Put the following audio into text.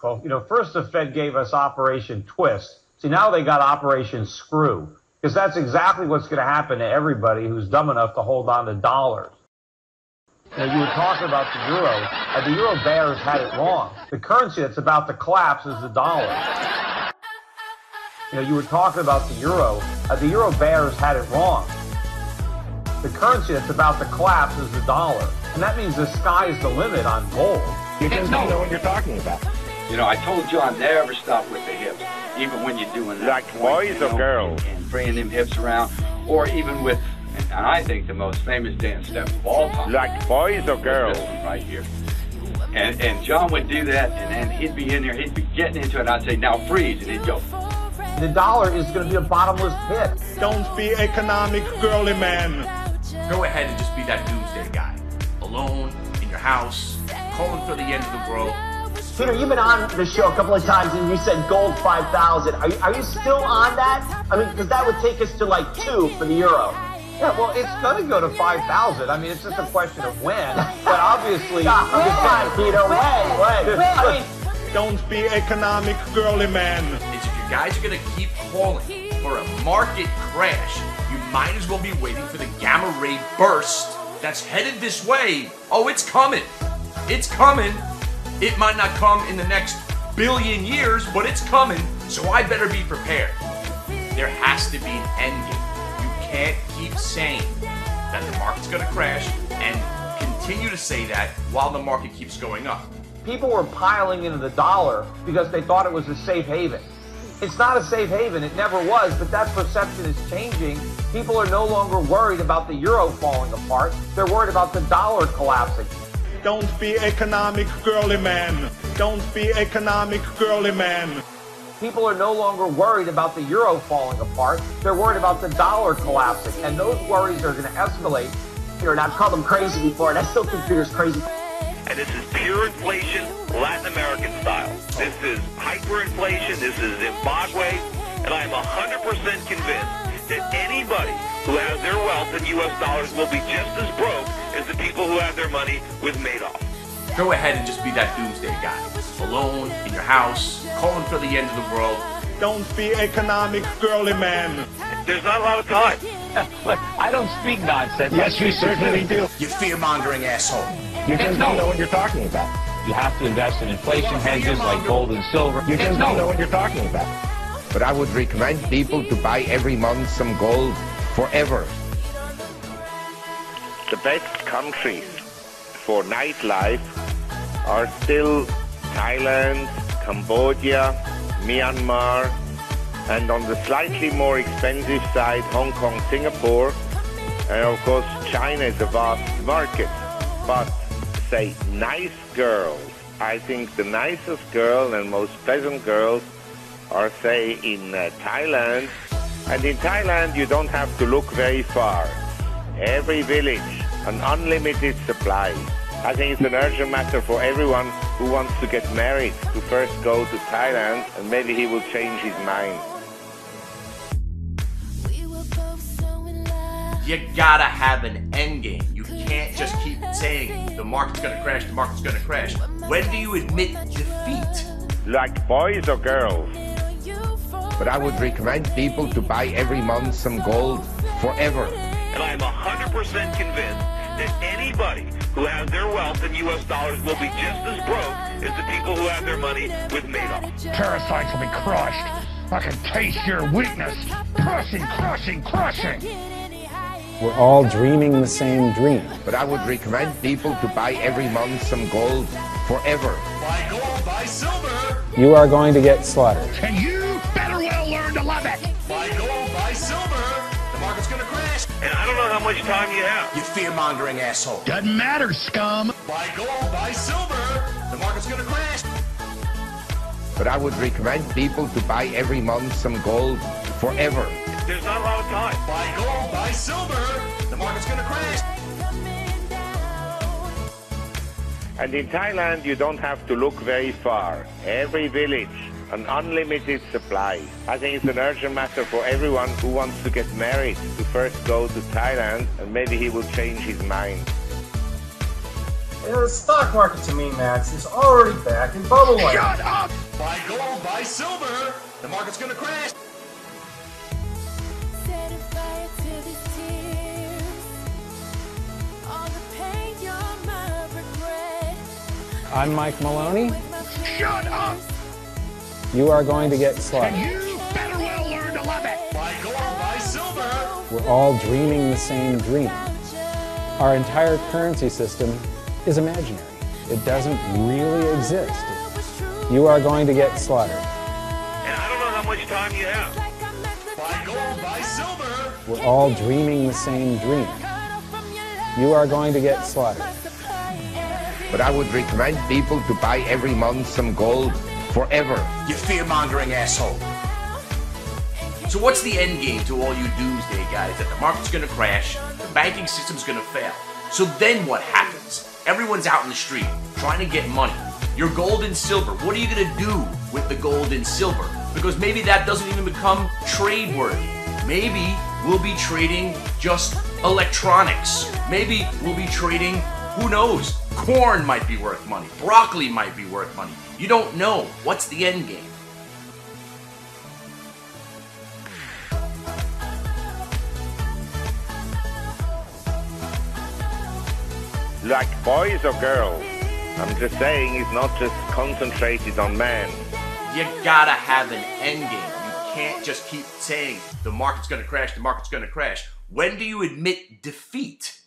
Well, first the Fed gave us Operation Twist. See, now they got Operation Screw, because that's exactly what's going to happen to everybody who's dumb enough to hold on to dollars. Now, you were talking about the euro. The euro bears had it wrong. The currency that's about to collapse is the dollar. You were talking about the euro. The euro bears had it wrong. The currency that's about to collapse is the dollar. And that means the sky's the limit on gold. You just don't know what you're talking about. I told you I never stop with the hips, even when you're doing that. Like boys or girls? And bringing them hips around, or even with, and I think the most famous dance step of all time. Like boys or girls? This one right here. And John would do that, and then he'd be in there, he'd be getting into it, and I'd say, now freeze, and he'd go. The dollar is going to be a bottomless pit. Don't be economic, girly man. Go ahead and just be that doomsday guy. Alone, in your house, calling for the end of the world. Peter, you've been on the show a couple of times and you said gold 5,000. Are you still on that? I mean, because that would take us to like 2 for the euro. Yeah, well, it's going to go to 5,000. I mean, it's just a question of when. But obviously, come on, Peter, when? Don't be economic, girly man. If you guys are going to keep calling for a market crash, you might as well be waiting for the gamma ray burst that's headed this way. Oh, it's coming. It's coming. It might not come in the next billion years, but it's coming, so I better be prepared. There has to be an end game. You can't keep saying that the market's going to crash and continue to say that while the market keeps going up. People were piling into the dollar because they thought it was a safe haven. It's not a safe haven. It never was, but that perception is changing. People are no longer worried about the euro falling apart. They're worried about the dollar collapsing. Don't be economic, girly man. Don't be economic, girly man. People are no longer worried about the euro falling apart. They're worried about the dollar collapsing. And those worries are going to escalate. And I've called them crazy before, and I still think Peter's crazy. And this is pure inflation, Latin American style. This is hyperinflation. This is Zimbabwe. And I am 100% convinced that anybody who has their wealth in U.S. dollars will be just as broke as the people who have their money with Madoff. Go ahead and just be that doomsday guy. Alone, in your house, calling for the end of the world. Don't be economic, girly man. There's not a lot of time. Look, I don't speak nonsense. Yes, you certainly do. You fear-mongering asshole. You just don't know what you're talking about. You have to invest in inflation hedges like gold and silver. You just don't know what you're talking about. But I would recommend people to buy every month some gold forever. The best countries for nightlife are still Thailand, Cambodia, Myanmar, and on the slightly more expensive side, Hong Kong, Singapore, and of course China is a vast market. But say nice girls, I think the nicest girl and most pleasant girls are say in Thailand, and in Thailand you don't have to look very far. Every village, an unlimited supply. I think it's an urgent matter for everyone who wants to get married to first go to Thailand, and maybe he will change his mind. You gotta have an end game. You can't just keep saying the market's gonna crash, the market's gonna crash. When do you admit defeat? Like boys or girls? But I would recommend people to buy every month some gold forever. And I am 100% convinced that anybody who has their wealth in U.S. dollars will be just as broke as the people who have their money with Madoff. Parasites will be crushed. I can taste your weakness. Crushing, crushing, crushing. We're all dreaming the same dream. But I would recommend people to buy every month some gold forever. Buy gold, buy silver. You are going to get slaughtered. And you better well learn to love it. Buy gold, buy silver. The market's gonna crash. And I don't know how much time you have. You fear-mongering asshole. Doesn't matter, scum. Buy gold, buy silver. The market's gonna crash. But I would recommend people to buy every month some gold forever. There's not a lot of time. Buy gold, buy silver. The market's gonna crash. And in Thailand, you don't have to look very far. Every village, an unlimited supply. I think it's an urgent matter for everyone who wants to get married to first go to Thailand, and maybe he will change his mind. The stock market to me, Max, is already back in bubble land. Shut up! Buy gold, buy silver. The market's gonna crash. I'm Mike Maloney. Shut up! You are going to get slaughtered. And you better well learn to love it. Buy gold, buy silver. We're all dreaming the same dream. Our entire currency system is imaginary. It doesn't really exist. You are going to get slaughtered. And I don't know how much time you have. Buy gold, buy silver. We're all dreaming the same dream. You are going to get slaughtered. But I would recommend people to buy every month some gold forever. You fear-mongering asshole. So what's the end game to all you doomsday guys? That the market's gonna crash, the banking system's gonna fail. So then what happens? Everyone's out in the street trying to get money. Your gold and silver, what are you gonna do with the gold and silver? Because maybe that doesn't even become trade worthy. Maybe we'll be trading just electronics. Maybe we'll be trading, who knows? Corn might be worth money. Broccoli might be worth money. You don't know. What's the end game? Like boys or girls? I'm just saying it's not just concentrated on man. You gotta have an end game. You can't just keep saying the market's gonna crash, the market's gonna crash. When do you admit defeat?